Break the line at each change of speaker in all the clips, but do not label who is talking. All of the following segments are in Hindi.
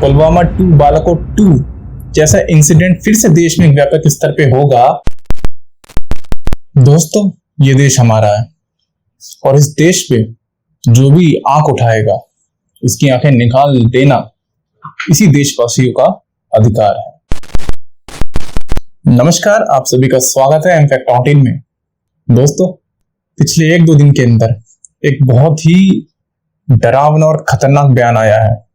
पुलवामा 2 बालाकोट 2 जैसा इंसिडेंट फिर से देश में व्यापक स्तर पे होगा। दोस्तों, ये देश हमारा है और इस देश पे जो भी आंख उठाएगा उसकी आंखें निकाल देना इसी देशवासियों का अधिकार है। नमस्कार, आप सभी का स्वागत है इम्पैक्ट ऑनलाइन में। दोस्तों, पिछले 1-2 दिन के अंदर एक बहुत ही डरावना और खतरनाक बयान आया है।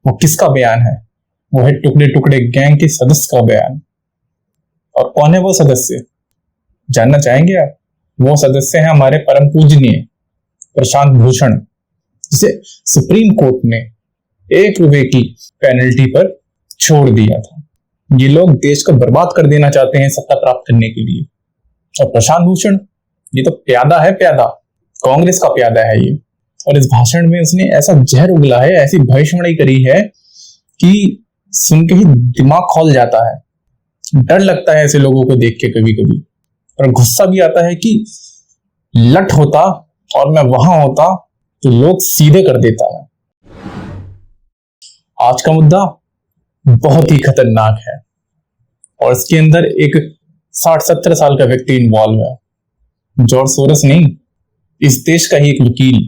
वो किसका बयान है? वो है टुकड़े टुकड़े गैंग के सदस्य का बयान। और कौन है वो सदस्य, जानना चाहेंगे आप? वो सदस्य है हमारे परम पूजनीय प्रशांत भूषण, जिसे सुप्रीम कोर्ट ने ₹1 की पेनल्टी पर छोड़ दिया था। ये लोग देश को बर्बाद कर देना चाहते हैं सत्ता प्राप्त करने के लिए। और प्रशांत भूषण ये तो प्यादा है, प्यादा कांग्रेस का प्यादा है ये। और इस भाषण में उसने ऐसा जहर उगला है, ऐसी भविष्यवाणी करी है कि सुन के ही दिमाग खौल जाता है। डर लगता है ऐसे लोगों को देख के कभी कभी, और गुस्सा भी आता है कि लट होता और मैं वहां होता तो लोग सीधे कर देता है। आज का मुद्दा बहुत ही खतरनाक है और इसके अंदर एक 60-70 साल का व्यक्ति इन्वॉल्व है। जॉर्ज सोरस नहीं, इस देश का ही एक वकील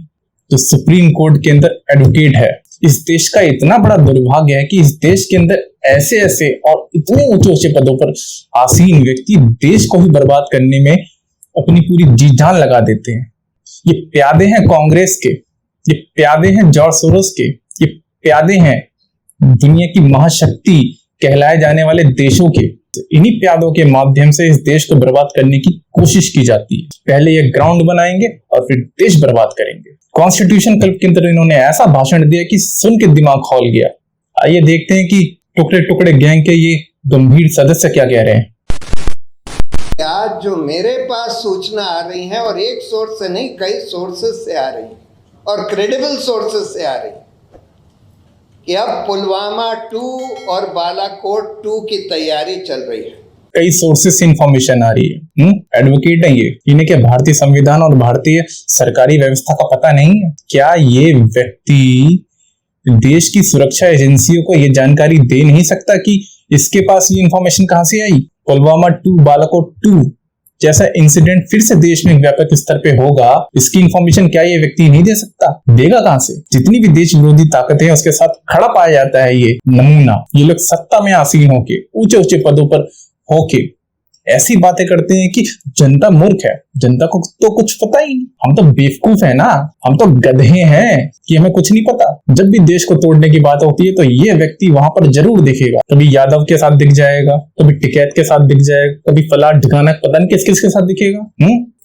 जो सुप्रीम कोर्ट के अंदर एडवोकेट है। इस देश का इतना बड़ा दुर्भाग्य है कि इस देश के अंदर ऐसे ऐसे और इतने ऊंचे पदों पर आसीन व्यक्ति देश को ही बर्बाद करने में अपनी पूरी जी जान लगा देते हैं। ये प्यादे हैं कांग्रेस के, ये प्यादे हैं जॉर्ज सोरोस के, ये प्यादे हैं दुनिया की महाशक्ति कहलाए जाने वाले देशों के। इन्हीं प्यादों के माध्यम से इस देश को बर्बाद करने की कोशिश की जाती है। पहले ये ग्राउंड बनाएंगे और फिर देश बर्बाद करेंगे। कॉन्स्टिट्यूशन क्लब के अंदर इन्होंने ऐसा भाषण दिया कि सुन के दिमाग खौल गया। आइए देखते हैं कि टुकड़े टुकड़े गैंग के ये गंभीर सदस्य क्या कह रहे हैं।
आज जो मेरे पास सूचना आ रही है, और एक सोर्स से नहीं कई सोर्सेस से आ रही और क्रेडिबल सोर्सेस से आ रही, कि अब पुलवामा 2 और बालाकोट 2 की तैयारी चल रही है।
कई सोर्सेस से इंफॉर्मेशन आ रही है। एडवोकेट है ये, इन्हें क्या भारतीय संविधान और भारतीय सरकारी व्यवस्था का पता नहीं है? क्या ये व्यक्ति देश की सुरक्षा एजेंसियों को ये जानकारी दे नहीं सकता कि इसके पास ये इंफॉर्मेशन कहां से आई? पुलवामा 2 बालाकोट 2 जैसा इंसिडेंट फिर से देश में व्यापक स्तर पे होगा, इसकी इंफॉर्मेशन क्या ये व्यक्ति नहीं दे सकता? देगा कहां से? जितनी भी देश विरोधी ताकतें हैं उसके साथ खड़ा पाया जाता है ये नमूना। ये लोग सत्ता में आसीन होके, ऊंचे पदों पर होके ऐसी बातें करते हैं कि जनता मूर्ख है, जनता को तो कुछ पता ही नहीं। हम तो बेवकूफ है ना, हम तो गधे हैं कि हमें कुछ नहीं पता। जब भी देश को तोड़ने की बात होती है तो ये व्यक्ति वहां पर जरूर दिखेगा। कभी यादव के साथ दिख जाएगा, कभी टिकैत के साथ दिख जाएगा, कभी फलाट ढिकाना, पता नहीं किस किस के साथ दिखेगा।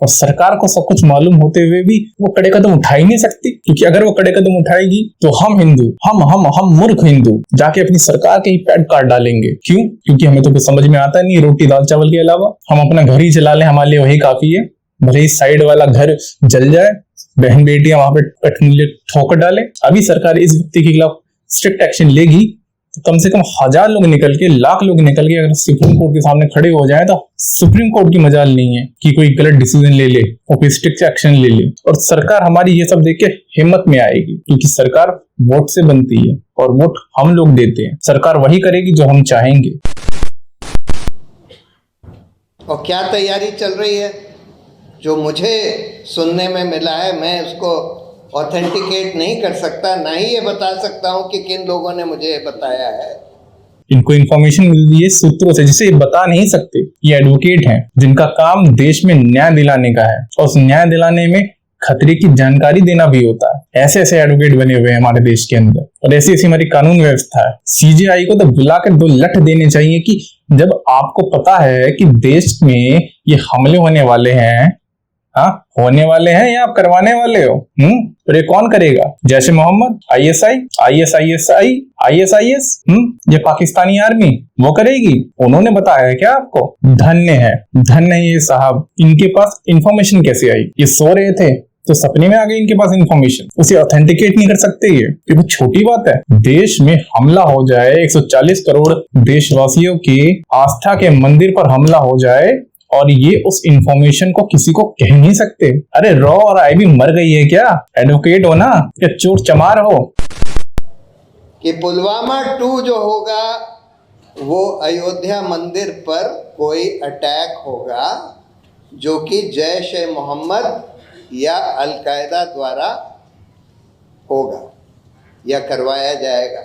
और सरकार को सब कुछ मालूम होते हुए भी वो कड़े कदम उठा ही नहीं सकती, क्योंकि अगर वो कड़े कदम उठाएगी तो हम हिंदू, हम मूर्ख हिंदू जाके अपनी सरकार के ही पैड काट डालेंगे। क्यों? क्योंकि हमें तो कुछ समझ में आता नहीं रोटी दाल चावल के अलावा। हम अपना घर ही चला लें, हमारे लिए वही काफी है। भले ही साइड वाला घर जल जाए, बहन बेटियां वहां पे ठोकर डाले। अभी सरकार इस व्यक्ति के खिलाफ स्ट्रिक्ट एक्शन लेगी तो कम से कम 1000 लोग निकल के, लाख लोग निकल के अगर सुप्रीम कोर्ट के सामने खड़े हो जाए तो सुप्रीम कोर्ट की मजाल नहीं है कि कोई गलत डिसीजन ले ले और कोई स्ट्रिक्ट एक्शन ले ले। और सरकार हमारी ये सब देख के हिम्मत में आएगी, क्योंकि सरकार वोट से बनती है और वोट हम लोग देते हैं। सरकार वही करेगी जो हम चाहेंगे।
और क्या तैयारी चल रही है जो मुझे सुनने में मिला है, मैं उसको ऑथेंटिकेट नहीं कर सकता, ना ही ये बता सकता हूं कि किन लोगों ने मुझे बताया है।
इनको इंफॉर्मेशन मिल रही है सूत्रों से जिसे ये बता नहीं सकते। ये एडवोकेट हैं जिनका काम देश में न्याय दिलाने का है, और उस न्याय दिलाने में खतरे की जानकारी देना भी होता है। ऐसे ऐसे एडवोकेट बने हुए हैं हमारे देश के अंदर, और ऐसी ऐसी हमारी कानून व्यवस्था है। सीजेआई को तो बुलाकर 2 लठ देने चाहिए कि जब आपको पता है कि देश में ये हमले होने वाले हैं, होने वाले हैं या आप करवाने वाले हो, तो ये कौन करेगा? जैश ए मोहम्मद, ISIS, ये पाकिस्तानी आर्मी वो करेगी? उन्होंने बताया है क्या आपको? धन्य है ये साहब, इनके पास इंफॉर्मेशन कैसे आई? ये सो रहे थे तो सपने में आ गई इनके पास इंफॉर्मेशन। उसे ऑथेंटिकेट नहीं कर सकते ये बहुत छोटी बात है। देश में हमला हो जाए, 140 करोड़ देशवासियों की आस्था के मंदिर पर हमला हो जाए, और ये उस इंफॉर्मेशन को किसी को कह नहीं सकते। अरे रॉ और आई भी मर गई है क्या? एडवोकेट हो ना, या चोर चमार हो?
कि पुलवामा 2 जो होगा वो अयोध्या मंदिर पर कोई अटैक होगा जो कि जैश ए मोहम्मद या अल-कायदा द्वारा होगा या करवाया जाएगा।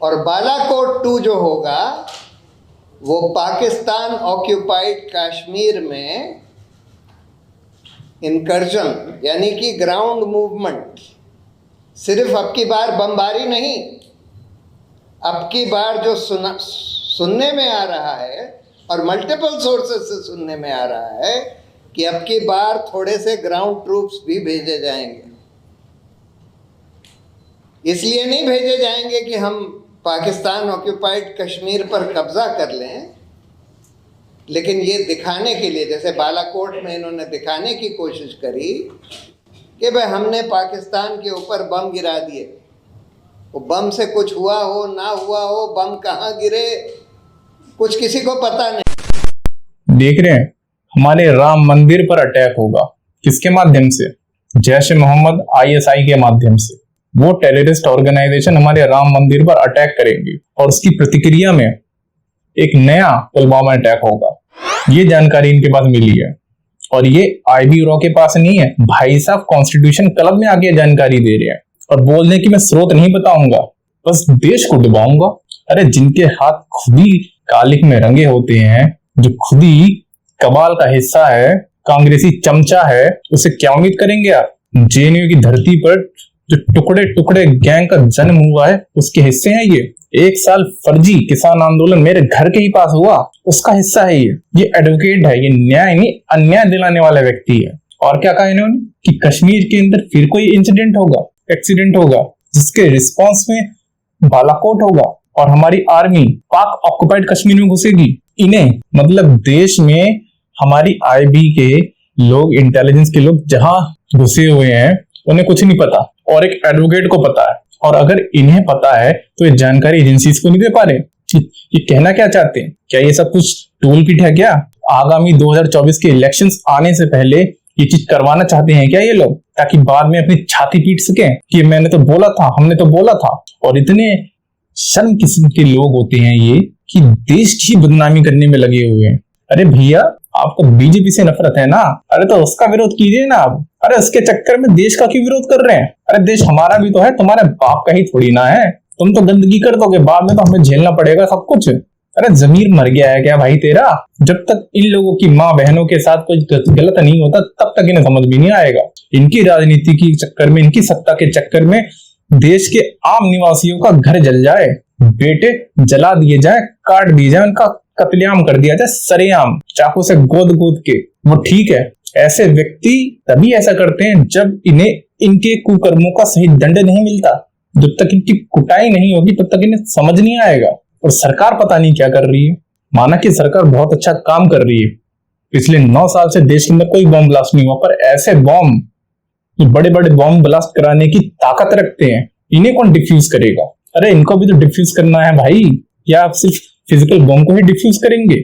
और बालाकोट 2 जो होगा वो पाकिस्तान ऑक्यूपाइड कश्मीर में इनकर्जन यानी कि ग्राउंड मूवमेंट, सिर्फ अब की बार बमबारी नहीं, अब की बार जो सुनने में आ रहा है और मल्टीपल सोर्सेस से सुनने में आ रहा है कि अब की बार थोड़े से ग्राउंड ट्रूप्स भी भेजे जाएंगे। इसलिए नहीं भेजे जाएंगे कि हम पाकिस्तान ऑक्यूपाइड कश्मीर पर कब्जा कर लें, लेकिन ये दिखाने के लिए, जैसे बालाकोट में इन्होंने दिखाने की कोशिश करी कि भाई हमने पाकिस्तान के ऊपर बम गिरा दिए, वो बम से कुछ हुआ हो ना हुआ हो, बम कहाँ गिरे कुछ किसी को पता नहीं।
देख रहे हैं हमारे राम मंदिर पर अटैक होगा, किसके माध्यम से? जैश ए मोहम्मद ISI के माध्यम से। वो टेररिस्ट ऑर्गेनाइजेशन हमारे राम मंदिर पर अटैक करेंगे और उसकी प्रतिक्रिया में एक नया पुलवामा अटैक होगा। ये जानकारी इनके पास मिली है और ये IB रॉ के पास नहीं है, भाई साहब कॉन्स्टिट्यूशन क्लब में आके जानकारी दे रहे हैं और बोल रहे कि मैं स्रोत नहीं बताऊंगा, बस देश को डुबाऊंगा। अरे जिनके हाथ खुद ही कालिक में रंगे होते हैं, जो खुद ही कबाल का हिस्सा है, कांग्रेसी चमचा है, उसे क्या उम्मीद करेंगे आप? JNU की धरती पर जो टुकड़े टुकड़े गैंग का जन्म हुआ है उसके हिस्से हैं ये। 1 साल फर्जी किसान आंदोलन मेरे घर के ही पास हुआ, उसका हिस्सा है ये एडवोकेट है, ये न्याय नहीं अन्याय दिलाने वाला व्यक्ति है। और क्या कहा इन्होंने कि कश्मीर के अंदर फिर कोई इंसिडेंट होगा, एक्सीडेंट होगा, जिसके रिस्पॉन्स में बालाकोट होगा और हमारी आर्मी पाक ऑक्युपाइड कश्मीर में घुसेगी। इन्हें मतलब देश में हमारी IB के लोग, इंटेलिजेंस के लोग जहां घुसे हुए हैं उन्हें कुछ नहीं पता और एक एडवोकेट को पता है। और अगर इन्हें पता है तो ये जानकारी एजेंसीज को नहीं दे पा रहे। ये कहना क्या चाहते हैं? क्या ये सब कुछ टूल किट है क्या? आगामी 2024 के इलेक्शंस आने से पहले ये चीज करवाना चाहते हैं क्या ये लोग, ताकि बाद में अपनी छाती पीट सके कि मैंने तो बोला था, हमने तो बोला था। और इतने शर्म किस्म के लोग होते हैं ये कि देश की बदनामी करने में लगे हुए हैं। अरे भैया आपको BJP से नफरत है ना, अरे तो उसका विरोध कीजिए ना आप। अरे उसके चक्कर में देश का क्यों विरोध कर रहे हैं? अरे देश हमारा भी तो है, तुम्हारे बाप का ही थोड़ी ना है। तुम तो गंदगी कर दोगे, बाद में तो हमें झेलना पड़ेगा सब कुछ। अरे जमीर मर गया है क्या भाई तेरा? जब तक इन लोगों की माँ बहनों के साथ कुछ गलत नहीं होता तब तक इन्हें समझ भी नहीं आएगा। इनकी राजनीति के चक्कर में, इनकी सत्ता के चक्कर में देश के आम निवासियों का घर जल जाए, बेटे जला दिए जाए, काट दिए जाए, उनका कत्लेआम कर दिया जाए सरेआम चाकू से गोद गोद के, वो ठीक है। ऐसे व्यक्ति तभी ऐसा करते हैं जब इन्हें इनके कुकर्मों का सही दंड नहीं मिलता। जब तक इनकी कुटाई नहीं होगी तब तक इन्हें समझ नहीं आएगा। और सरकार पता नहीं क्या कर रही है। माना कि सरकार बहुत अच्छा काम कर रही है, पिछले 9 साल से देश के अंदर कोई बम ब्लास्ट नहीं हुआ, पर ऐसे बम, बड़े बड़े बम ब्लास्ट कराने की ताकत रखते हैं, इन्हें कौन डिफ्यूज करेगा? अरे इनको भी तो डिफ्यूज करना है भाई, या आप सिर्फ फिजिकल बम को ही डिफ्यूज करेंगे?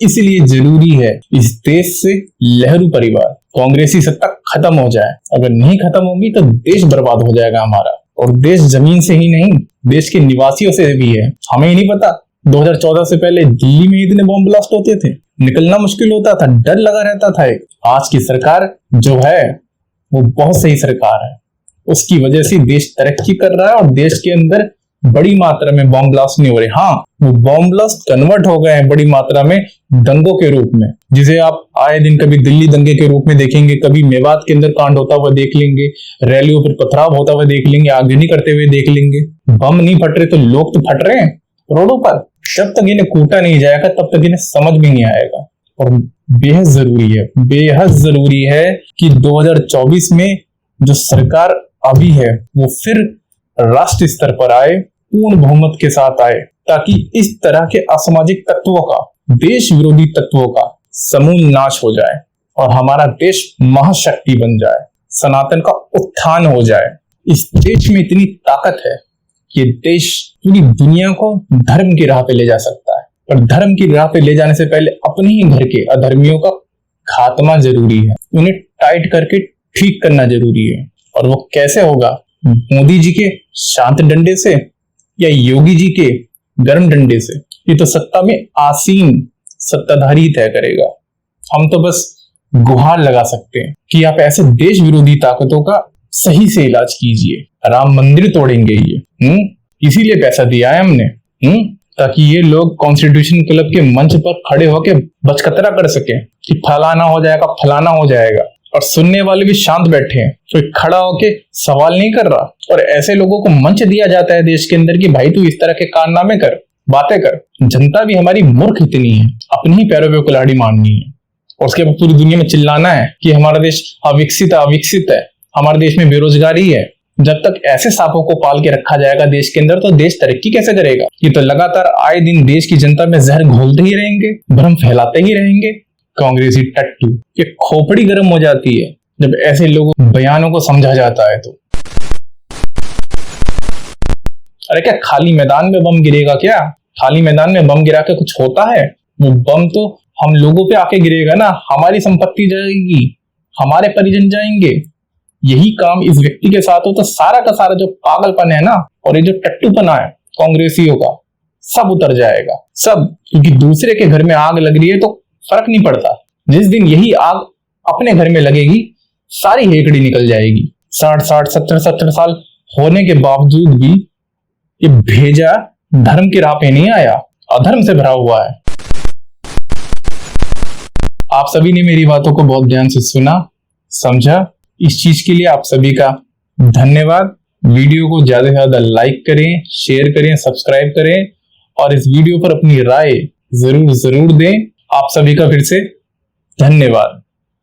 इसलिए जरूरी है इस देश से लहरू परिवार, कांग्रेसी सत्ता खत्म हो जाए। अगर नहीं खत्म होगी तो देश बर्बाद हो जाएगा हमारा। और देश जमीन से ही नहीं, देश के निवासियों से भी है। हमें ही नहीं पता 2014 से पहले दिल्ली में इतने बम ब्लास्ट होते थे, निकलना मुश्किल होता था, डर लगा रहता था। आज की सरकार जो है वो बहुत सही सरकार है, उसकी वजह से देश तरक्की कर रहा है और देश के अंदर बड़ी मात्रा में बॉम्ब ब्लास्ट नहीं हो रहे। हाँ, वो बॉम्ब ब्लास्ट कन्वर्ट हो गए हैं बड़ी मात्रा में दंगों के रूप में, जिसे आप आए दिन कभी दिल्ली दंगे के रूप में देखेंगे, कभी मेवात के अंदर कांड होता हुआ देख लेंगे, रैलियों पर पथराव होता हुआ देख लेंगे, आगजनी करते हुए देख लेंगे। बम नहीं फट रहे तो लोग तो फट रहे हैं रोडों पर। जब तक इन्हें कूटा नहीं जाएगा तब तक इन्हें समझ भी नहीं आएगा। और बेहद जरूरी है कि 2024 में जो सरकार अभी है वो फिर राष्ट्रीय स्तर पर आए, पूर्ण बहुमत के साथ आए, ताकि इस तरह के असामाजिक तत्वों का, देश विरोधी तत्वों का समूल नाश हो जाए और हमारा देश महाशक्ति बन जाए, सनातन का उत्थान हो जाए। इस देश में इतनी ताकत है कि देश पूरी दुनिया को धर्म की राह पे ले जा सकता है, पर धर्म की राह पे ले जाने से पहले अपने ही घर के अधर्मियों का खात्मा जरूरी है, उन्हें टाइट करके ठीक करना जरूरी है। और वो कैसे होगा मोदी जी के शांत डंडे से या योगी जी के गर्म डंडे से? ये तो सत्ता में आसीन सत्ताधारी तय करेगा। हम तो बस गुहार लगा सकते हैं कि आप ऐसे देश विरोधी ताकतों का सही से इलाज कीजिए। राम मंदिर तोड़ेंगे ये, इसीलिए पैसा दिया है हमने, ताकि ये लोग कॉन्स्टिट्यूशन क्लब के मंच पर खड़े होकर बचकतरा कर सके कि फलाना हो जाएगा, फलाना हो जाएगा, और सुनने वाले भी शांत बैठे हैं, कोई खड़ा होके सवाल नहीं कर रहा। और ऐसे लोगों को मंच दिया जाता है देश के अंदर कि भाई तू इस तरह के कारनामे कर, बातें कर। जनता भी हमारी मूर्ख इतनी है, अपनी ही पैरों पे कुल्हाड़ी मारनी है और उसके बाद पूरी दुनिया में चिल्लाना है कि हमारा देश अविकसित है, हमारे देश में बेरोजगारी है। जब तक ऐसे सांपों को पाल के रखा जाएगा देश के अंदर, तो देश तरक्की कैसे करेगा? ये तो लगातार आए दिन देश की जनता में जहर घोलते ही रहेंगे, भ्रम फैलाते ही रहेंगे। कांग्रेसी टट्टू, ये खोपड़ी गर्म हो जाती है जब ऐसे लोगों बयानों को समझा जाता है तो। अरे क्या खाली मैदान में बम गिरेगा क्या? खाली मैदान में बम गिरा के कुछ होता है? वो बम तो हम लोगों पे आके गिरेगा ना, हमारी संपत्ति जाएगी, हमारे परिजन जाएंगे। यही काम इस व्यक्ति के साथ हो तो सारा का सारा जो पागलपन है ना और ये जो टट्टूपना है कांग्रेसियों का, सब उतर जाएगा सब। क्योंकि दूसरे के घर में आग लग रही है तो फर्क नहीं पड़ता, जिस दिन यही आग अपने घर में लगेगी सारी हेकड़ी निकल जाएगी। 60 70 साल होने के बावजूद भी ये भेजा धर्म की राह पे नहीं आया, अधर्म से भरा हुआ है। आप सभी ने मेरी बातों को बहुत ध्यान से सुना, समझा। इस चीज के लिए आप सभी का धन्यवाद। वीडियो को ज्यादा से ज्यादा लाइक करें, शेयर करें, सब्सक्राइब करें और इस वीडियो पर अपनी राय जरूर दें। आप सभी का फिर से धन्यवाद।